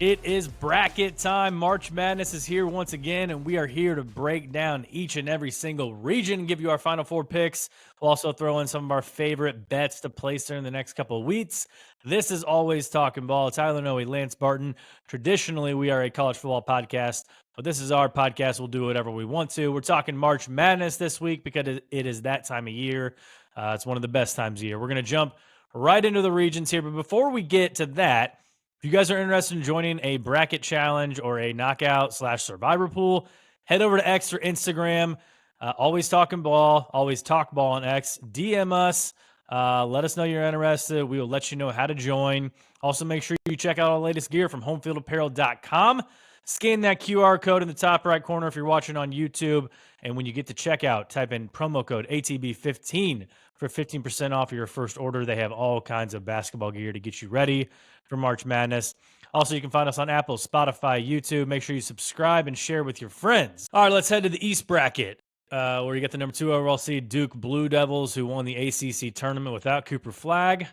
It is bracket time. March Madness is here once again, and we are here to break down each and every single region and give you our Final Four picks. We'll also throw in some of our favorite bets to place during the next couple of weeks. This is Always Talking Ball. Tyler Noe, Lance Barton. Traditionally, we are a college football podcast, but this is our podcast. We'll do whatever we want to. We're talking March Madness this week because it is that time of year. It's one of the best times of year. We're going to jump right into the regions here, but before we get to that, if you guys are interested in joining a bracket challenge or a knockout/survivor pool, head over to X or Instagram. Always Talking Ball, always talk ball on X. DM us. Let us know you're interested. We will let you know how to join. Also, make sure you check out our latest gear from homefieldapparel.com. Scan that QR code in the top right corner if you're watching on YouTube. And when you get to checkout, type in promo code ATB15 for 15% off your first order. They have all kinds of basketball gear to get you ready for March Madness. Also, you can find us on Apple, Spotify, YouTube. Make sure you subscribe and share with your friends. All right, let's head to the East bracket, where you get the number 2 overall seed Duke Blue Devils, who won the ACC tournament without Cooper Flagg.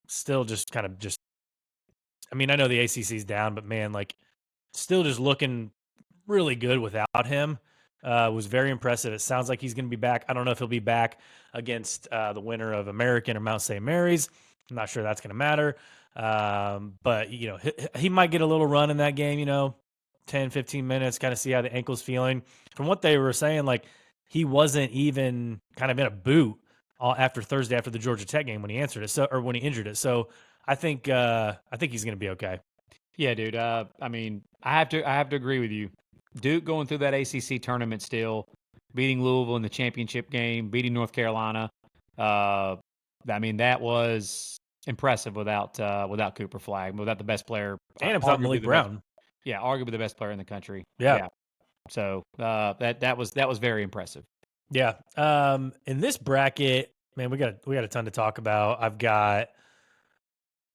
Still just kind of just, I mean, I know the ACC's down, but man, like, still just looking really good without him. Was very impressive. It sounds like he's going to be back. I don't know if he'll be back against the winner of American or Mount St. Mary's. I'm not sure that's going to matter. But, you know, he might get a little run in that game, 10, 15 minutes, kind of see how the ankle's feeling. From what they were saying, like, he wasn't even kind of in a boot after Thursday, after the Georgia Tech game when he answered it, or when he injured it. So I think he's going to be okay. Yeah, dude. I mean, I have to agree with you. Duke going through that ACC tournament still, beating Louisville in the championship game, beating North Carolina. I mean, that was impressive without Cooper Flagg, without the best player, and without Malik Brown. Arguably the best player in the country. Yeah. So that was very impressive. Yeah. In this bracket, man, we got a ton to talk about. I've got,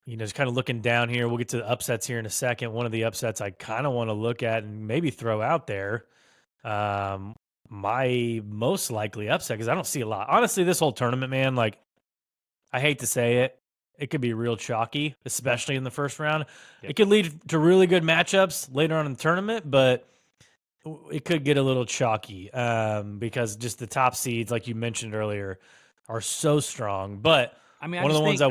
just kind of looking down here. We'll get to the upsets here in a second. One of the upsets I kind of want to look at and maybe throw out there, my most likely upset, because I don't see a lot. Honestly, this whole tournament, man, like, I hate to say it, it could be real chalky, especially in the first round. Yep. It could lead to really good matchups later on in the tournament, but it could get a little chalky because just the top seeds, like you mentioned earlier, are so strong. But I mean, one of the ones I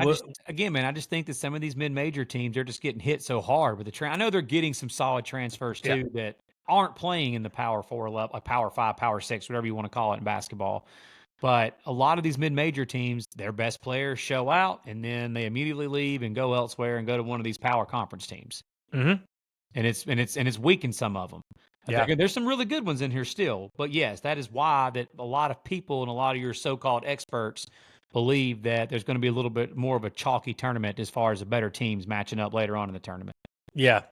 just think that some of these mid-major teams are just getting hit so hard with the I know they're getting some solid transfers too that aren't playing in the Power 4 level, like Power 5, Power 6, whatever you want to call it in basketball. But a lot of these mid-major teams, their best players show out, and then they immediately leave and go elsewhere and go to one of these power conference teams. Mm-hmm. And it's weakened some of them. Yeah. There's some really good ones in here still. But yes, that is why that a lot of people and a lot of your so-called experts believe that there's going to be a little bit more of a chalky tournament as far as the better teams matching up later on in the tournament. Yeah.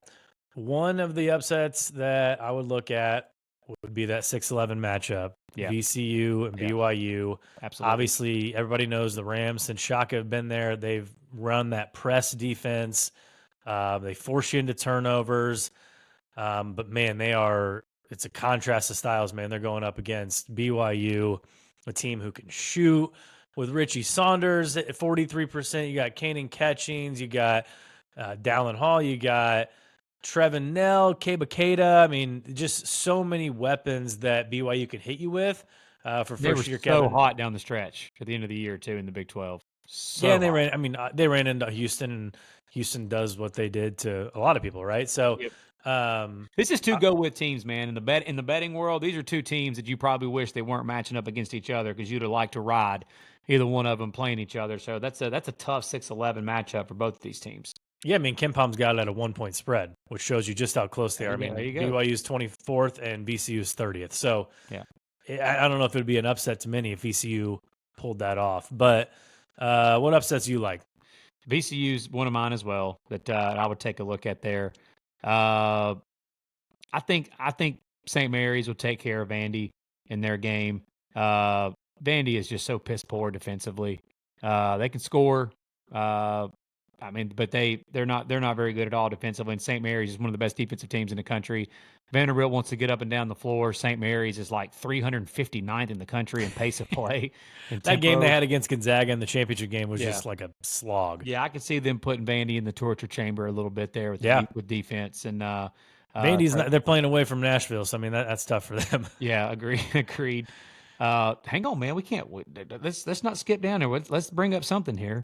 One of the upsets that I would look at would be that 6-11 matchup, VCU and BYU. Absolutely. Obviously, everybody knows the Rams and Shaka have been there. They've run that press defense. They force you into turnovers. But, man, it's a contrast of styles, man. They're going up against BYU, a team who can shoot. With Richie Saunders at 43%, you got Kanan Catchings, you got Dallin Hall, you got Trevin Knell, Keba Keita. I mean, just so many weapons that BYU could hit you with for first year. So hot down the stretch at the end of the year too in the Big 12. And they ran into Houston, and Houston does what they did to a lot of people, right? So. This is two go-with teams, man. In the betting world, these are two teams that you probably wish they weren't matching up against each other because you'd have liked to ride either one of them playing each other. So that's a tough 6-11 matchup for both of these teams. Yeah, I mean, KenPom's got it at a 1-point spread, which shows you just how close they are. I mean, BYU's 24th and VCU's 30th. So I don't know if it would be an upset to many if VCU pulled that off. But what upsets you like? VCU's one of mine as well that I would take a look at there. I think St. Mary's will take care of Vandy in their game. Vandy is just so piss poor defensively. They can score. I mean, but they're not very good at all defensively. And St. Mary's is one of the best defensive teams in the country. Vanderbilt wants to get up and down the floor. St. Mary's is like 359th in the country in pace of play and That game they tempo. had against Gonzaga in the championship game was Yeah. just like a slog. Yeah, I could see them putting Vandy in the torture chamber a little bit there with Yeah. with defense and Vandy's so- they're playing away from Nashville, so I mean that's tough for them. Yeah, agreed. Hang on, man. We can't. Let's not skip down there. Let's bring up something here.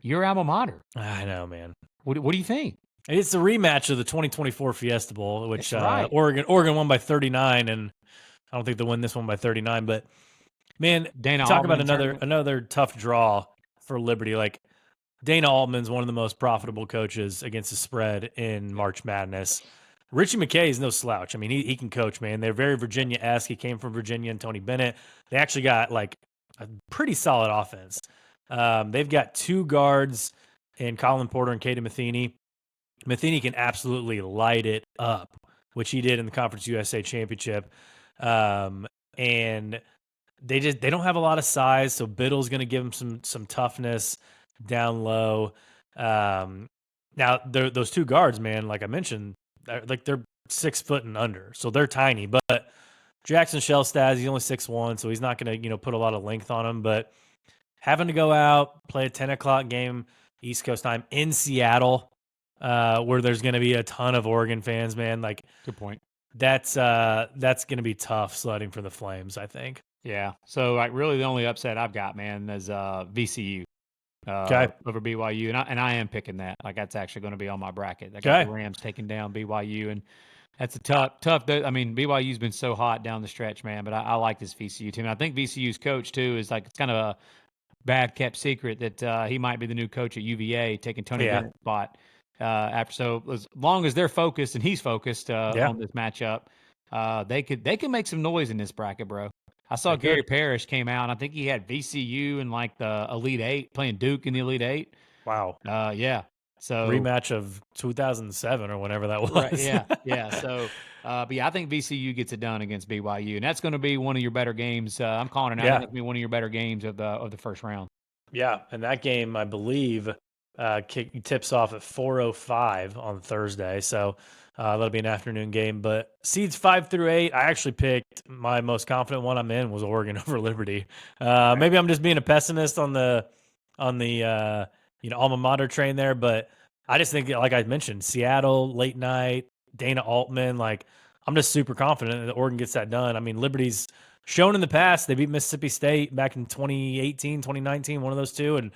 Your alma mater. I know, man. What do you think? It's a rematch of the 2024 Fiesta Bowl, which That's right. Oregon won by 39, and I don't think they'll win this one by 39. But man, Dana talk Altman about in tournament. another tough draw for Liberty. Like Dana Altman's one of the most profitable coaches against the spread in March Madness. Richie McKay is no slouch. I mean, he can coach, man. They're very Virginia-esque. He came from Virginia and Tony Bennett. They actually got like a pretty solid offense. They've got two guards in Colin Porter and Caden Matheny. Matheny can absolutely light it up, which he did in the Conference USA Championship. And they don't have a lot of size, so Biddle's going to give them some toughness down low. Now those two guards, man, like I mentioned, they're 6 foot and under, so they're tiny. But Jackson Shellstad, he's only 6'1", so he's not going to put a lot of length on him. But having to go out, play a 10 o'clock game East Coast time in Seattle, where there's going to be a ton of Oregon fans, man, like Good point. that's going to be tough sledding for the Flames, I think. Yeah. So like really the only upset I've got, man, is VCU. Okay. Over BYU, and I am picking that. Like that's actually going to be on my bracket. I got the Rams taking down BYU, and that's a tough. I mean, BYU's been so hot down the stretch, man. But I like this VCU team. And I think VCU's coach too is like it's kind of a bad kept secret that he might be the new coach at UVA, taking Tony Bennett's spot. After so as long as they're focused and he's focused on this matchup, they can make some noise in this bracket, bro. I saw Gary Parrish came out. I think he had VCU in like the Elite Eight, playing Duke in the Elite Eight. Wow. Yeah. So rematch of 2007 or whenever that was. Right, yeah. So, but yeah, I think VCU gets it done against BYU, and that's going to be one of your better games. I'm calling it now. That's going to be one of your better games of the first round. Yeah, and that game, I believe, tips off at 4:05 on Thursday. So that'll be an afternoon game. But seeds 5 through 8, I actually picked my most confident one I'm in was Oregon over Liberty. Maybe I'm just being a pessimist on the alma mater train there, but I just think, like I mentioned, Seattle late night, Dana Altman, like I'm just super confident that Oregon gets that done. I mean, Liberty's shown in the past they beat Mississippi State back in 2018, 2019, one of those two, and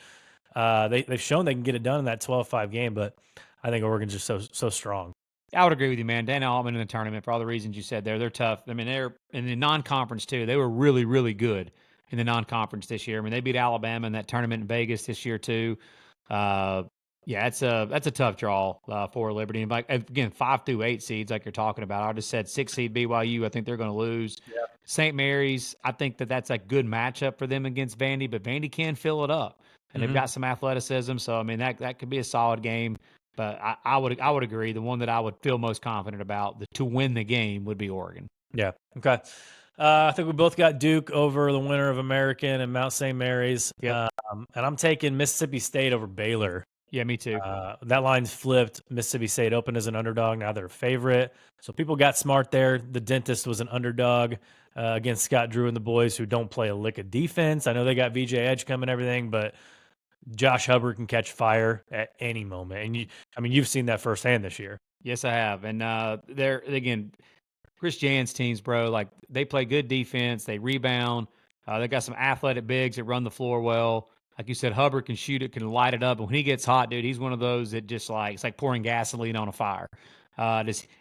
they've shown they can get it done in that 12-5 game. But I think Oregon's just so strong. I would agree with you, man. Dana Altman in the tournament for all the reasons you said there. They're tough. I mean, they're in the non-conference too. They were really, really good in the non-conference this year. I mean, they beat Alabama in that tournament in Vegas this year too. Yeah, that's a tough draw for Liberty. And like again, 5 through 8 seeds, like you're talking about. I just said 6 seed BYU. I think they're going to lose. Yeah. St. Mary's, I think that's a good matchup for them against Vandy, but Vandy can fill it up, and they've got some athleticism. So I mean, that could be a solid game. But I would agree. The one that I would feel most confident about to win the game would be Oregon. Yeah. Okay. I think we both got Duke over the winner of American and Mount St. Mary's. Yep. And I'm taking Mississippi State over Baylor. Yeah, me too. That line's flipped. Mississippi State opened as an underdog. Now they're a favorite. So people got smart there. The Dentist was an underdog against Scott Drew and the boys who don't play a lick of defense. I know they got VJ Edge coming and everything, but Josh Hubbard can catch fire at any moment. And you've seen that firsthand this year. Yes, I have. And they're, again, Chris Jan's teams, bro, like they play good defense. They rebound. They got some athletic bigs that run the floor well. Like you said, Hubbard can shoot it, can light it up. And when he gets hot, dude, he's one of those that just like, it's like pouring gasoline on a fire.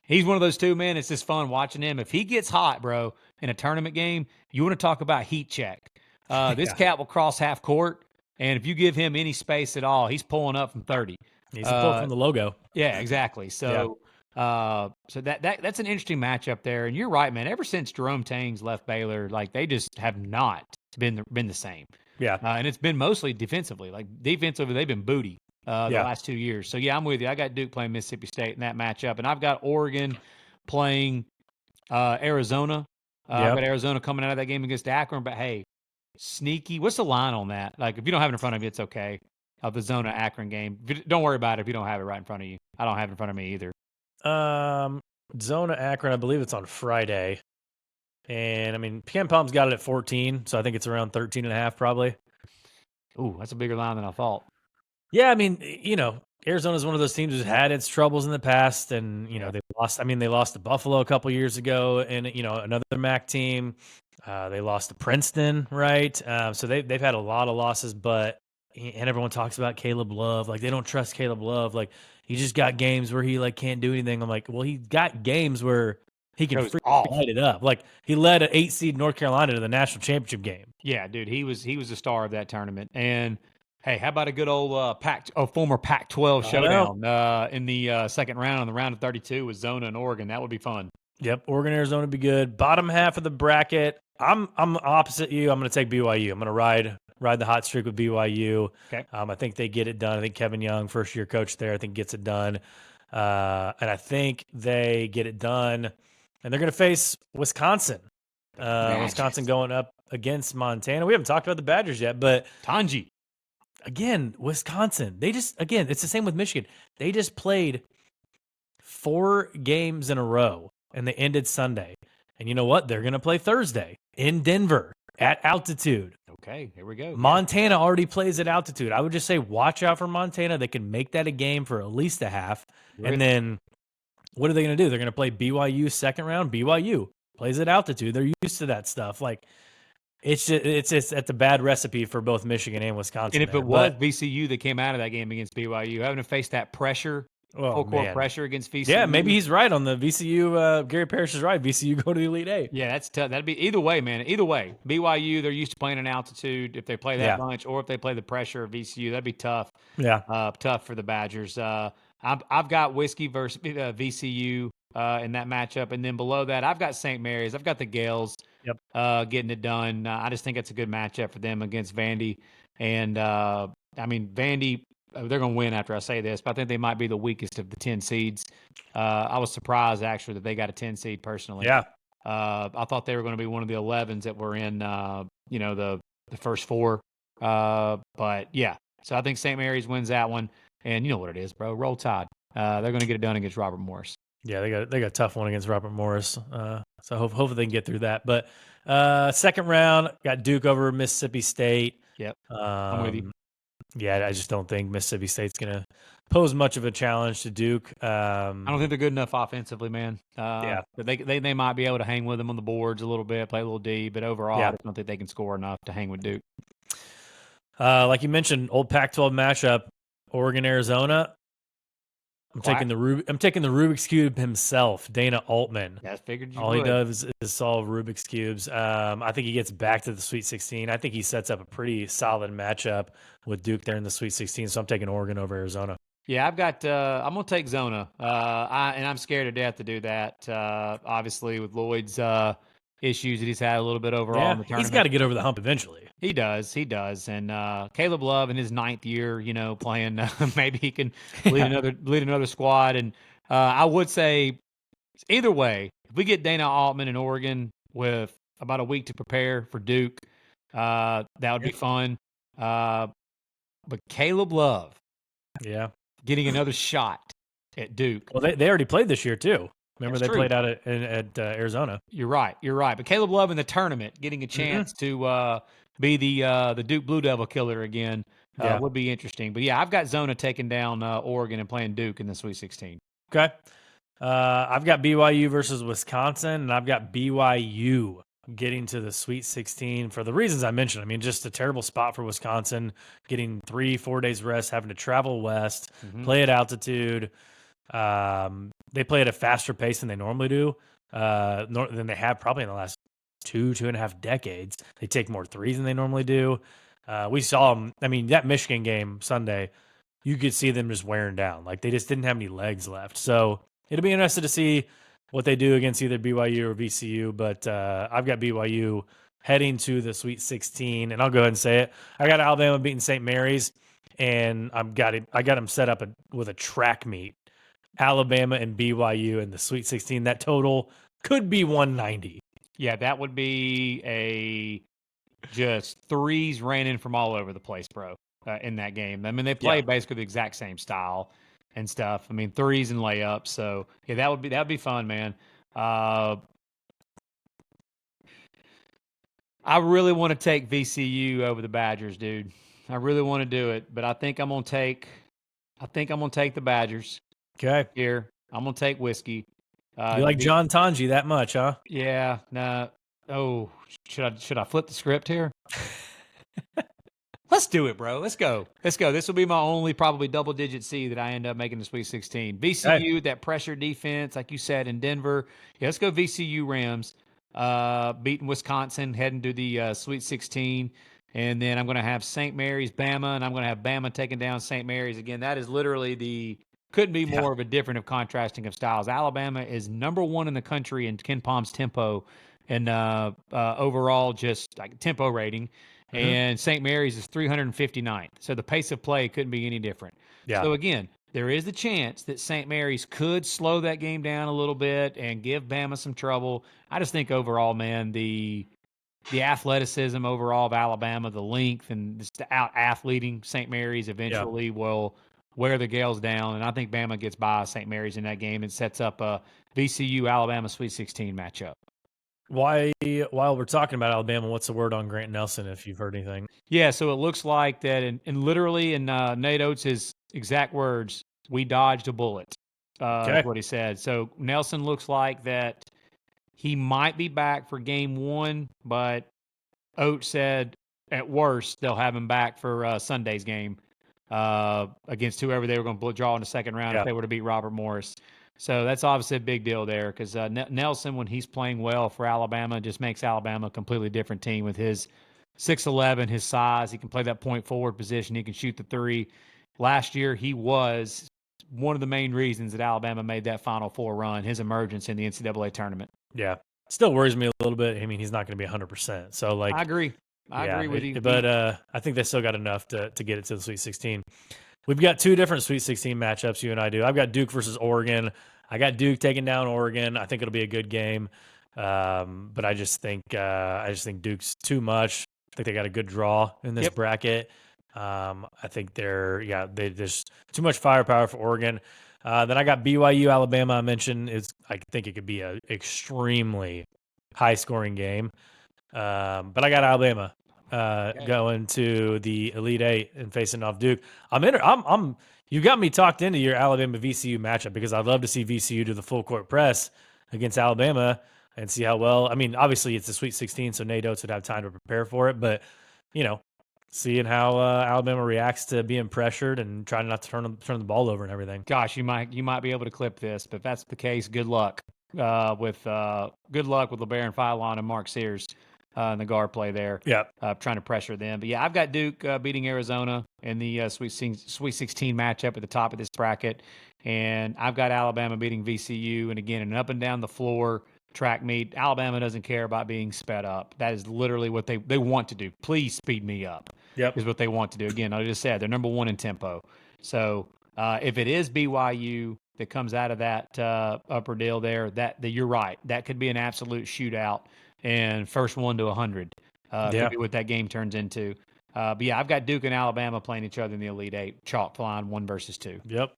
He's one of those too, man. It's just fun watching him. If he gets hot, bro, in a tournament game, you want to talk about heat check. This cat will cross half court. And if you give him any space at all, he's pulling up from 30. He's a pull from the logo. Yeah, exactly. So, so that's an interesting matchup there. And you're right, man. Ever since Jerome Tangs left Baylor, like they just have not been the same. Yeah. And it's been mostly defensively. Like defensively, they've been booty the last 2 years. So yeah, I'm with you. I got Duke playing Mississippi State in that matchup, and I've got Oregon playing Arizona. I've got Arizona coming out of that game against Akron. But hey, sneaky. What's the line on that? Like if you don't have it in front of you, it's okay. of the Zona Akron game. Don't worry about it if you don't have it right in front of you. I don't have it in front of me either. Zona Akron, I believe it's on Friday. And I mean, Ken Palm's got it at 14, so I think it's around 13.5 probably. Ooh, that's a bigger line than I thought. Yeah, I mean, Arizona is one of those teams who's had its troubles in the past, and they lost. I mean, they lost to Buffalo a couple years ago, and another MAC team. They lost to Princeton, right? So they've had a lot of losses, and everyone talks about Caleb Love, like they don't trust Caleb Love, like he just got games where he like can't do anything. I'm like, well, he got games where he can light it up. Like he led an 8 seed North Carolina to the national championship game. Yeah, dude, he was the star of that tournament. And hey, how about a good old former Pac-12 showdown in the second round, on the round of 32 with Zona and Oregon? That would be fun. Yep, Oregon, Arizona would be good. Bottom half of the bracket, I'm opposite you. I'm going to take BYU. I'm going to ride the hot streak with BYU. Okay. I think they get it done. I think Kevin Young, first year coach there, I think gets it done. And I think they get it done. And they're going to face Wisconsin. Wisconsin going up against Montana. We haven't talked about the Badgers yet, but Tanji. Again, Wisconsin. It's the same with Michigan. They just played 4 games in a row, and they ended Sunday. And you know what? They're going to play Thursday in Denver at altitude. Okay, here we go. Montana already plays at altitude. I would just say watch out for Montana. They can make that a game for at least a half. Right. And then what are they going to do? They're going to play BYU second round. BYU plays at altitude. They're used to that stuff. Like, it's a bad recipe for both Michigan and Wisconsin. And if it was VCU that came out of that game against BYU, having to face that pressure, full court pressure against VCU. Yeah, maybe he's right on the VCU. Gary Parrish is right. VCU go to the Elite Eight. Yeah, that's tough. That'd be either way, man. Either way, BYU, they're used to playing in altitude. If they play that bunch, or if they play the pressure of VCU, that'd be tough. Yeah, tough for the Badgers. I've got Whiskey versus VCU in that matchup, and then below that, I've got St. Mary's. I've got the Gales. Yep. Getting it done. I just think it's a good matchup for them against Vandy. And, I mean, Vandy, they're going to win after I say this, but I think they might be the weakest of the 10 seeds. I was surprised, actually, that they got a 10 seed personally. Yeah. I thought they were going to be one of the 11s that were in, the first 4. But, yeah. So I think St. Mary's wins that one. And you know what it is, bro. Roll Tide. They're going to get it done against Robert Morris. Yeah, they got a tough one against Robert Morris. So hopefully they can get through that. But second round, got Duke over Mississippi State. Yep, I'm with you. Yeah, I just don't think Mississippi State's going to pose much of a challenge to Duke. I don't think they're good enough offensively, man. Yeah, but they might be able to hang with them on the boards a little bit, play a little D. But overall, I don't think they can score enough to hang with Duke. Like you mentioned, old Pac-12 matchup, Oregon, Arizona. I'm taking the Rubik's Cube himself, Dana Altman. Yeah, I figured you All would. he does is solve Rubik's Cubes. I think he gets back to the Sweet 16. I think he sets up a pretty solid matchup with Duke there in the Sweet 16. So I'm taking Oregon over Arizona. Yeah, I've got. I'm gonna take Zona. I'm scared to death to do that. Obviously, with Lloyd's issues that he's had a little bit overall in the tournament. He's got to get over the hump eventually. He does. And Caleb Love in his 9th year, playing, maybe he can lead another squad. And I would say either way, if we get Dana Altman in Oregon with about a week to prepare for Duke, that would be fun. But Caleb Love, getting another shot at Duke. Well, they already played this year too. Remember, they played out at Arizona. You're right. But Caleb Love in the tournament, getting a chance to be the Duke Blue Devil killer again would be interesting. But yeah, I've got Zona taking down Oregon and playing Duke in the Sweet 16. Okay. I've got BYU versus Wisconsin, and I've got BYU getting to the Sweet 16 for the reasons I mentioned. I mean, just a terrible spot for Wisconsin, getting 3-4 days rest, having to travel west, play at altitude. They play at a faster pace than they normally do, than they have probably in the last 2.5 decades. They take more threes than they normally do. We saw them. I mean, that Michigan game Sunday, you could see them just wearing down. Like they just didn't have any legs left. So it'll be interesting to see what they do against either BYU or VCU. But I've got BYU heading to the Sweet 16, and I'll go ahead and say it. I got Alabama beating St. Mary's, and I got them set up with a track meet. Alabama and BYU in the Sweet 16. That total could be 190. Yeah, that would be just threes raining from all over the place, bro. in that game. I mean, they play Yeah. basically the exact same style and stuff. I mean, threes and layups. So yeah, that would be fun, man. I really want to take VCU over the Badgers, dude. I really want to do it, but I think I'm gonna take the Badgers Okay. here. I'm gonna take whiskey. You like John Tanji that much, huh? Yeah. Nah. Oh, should I flip the script here? Let's do it, bro. Let's go. Let's go. This will be my only probably double-digit seed that I end up making the Sweet 16. VCU, that pressure defense, like you said, in Denver. Yeah, let's go VCU Rams. Beating Wisconsin, heading to the Sweet 16. And then I'm going to have St. Mary's, Bama, and I'm going to have Bama taking down St. Mary's. Again, that is literally couldn't be more of a different of contrasting of styles. Alabama is number 1 in the country in Ken Palm's tempo and overall just like tempo rating. And St. Mary's is 359th. So the pace of play couldn't be any different. Yeah. So again, there is the chance that St. Mary's could slow that game down a little bit and give Bama some trouble. I just think overall, man, the athleticism overall of Alabama, the length and just the out-athleting St. Mary's eventually will wear the Gales down. And I think Bama gets by St. Mary's in that game and sets up a VCU-Alabama Sweet 16 matchup. While we're talking about Alabama, what's the word on Grant Nelson, if you've heard anything? Yeah, so it looks like that, and literally in Nate Oates' exact words, we dodged a bullet, is what he said. So Nelson looks like that he might be back for game 1, but Oates said at worst they'll have him back for Sunday's game against whoever they were going to draw in the second round if they were to beat Robert Morris. So that's obviously a big deal there because Nelson, when he's playing well for Alabama, just makes Alabama a completely different team with his 6'11", his size. He can play that point forward position. He can shoot the three. Last year, he was one of the main reasons that Alabama made that Final Four run, his emergence in the NCAA tournament. Yeah. Still worries me a little bit. I mean, he's not going to be 100%. So, like, I agree. I agree with you. But I think they still got enough to get it to the Sweet 16. We've got 2 different Sweet 16 matchups, you and I do. I've got Duke versus Oregon. I got Duke taking down Oregon. I think it'll be a good game. But I just think Duke's too much. I think they got a good draw in this bracket. I think there's too much firepower for Oregon. Then I got BYU, Alabama. I mentioned I think it could be an extremely high scoring game. But I got Alabama going to the Elite Eight and facing off Duke. You got me talked into your Alabama VCU matchup because I'd love to see VCU do the full court press against Alabama and see how well. I mean, obviously it's a Sweet 16, so Nate Oates would have time to prepare for it. But seeing how Alabama reacts to being pressured and trying not to turn the ball over and everything. Gosh, you might be able to clip this, but if that's the case, good luck with LeBaron Philon and Mark Sears in the guard play there. Yeah, trying to pressure them. But yeah, I've got Duke beating Arizona in the Sweet 16 matchup at the top of this bracket, and I've got Alabama beating VCU. And again, an up and down the floor track meet. Alabama doesn't care about being sped up. That is literally what they want to do. Please speed me up. Yep. Is what they want to do. Again, I just said they're number 1 in tempo. So if it is BYU that comes out of that upper deal there, that you're right. That could be an absolute shootout and first 1 to 100. Could be what that game turns into. But yeah, I've got Duke and Alabama playing each other in the Elite Eight. Chalk flying 1 versus 2. Yep.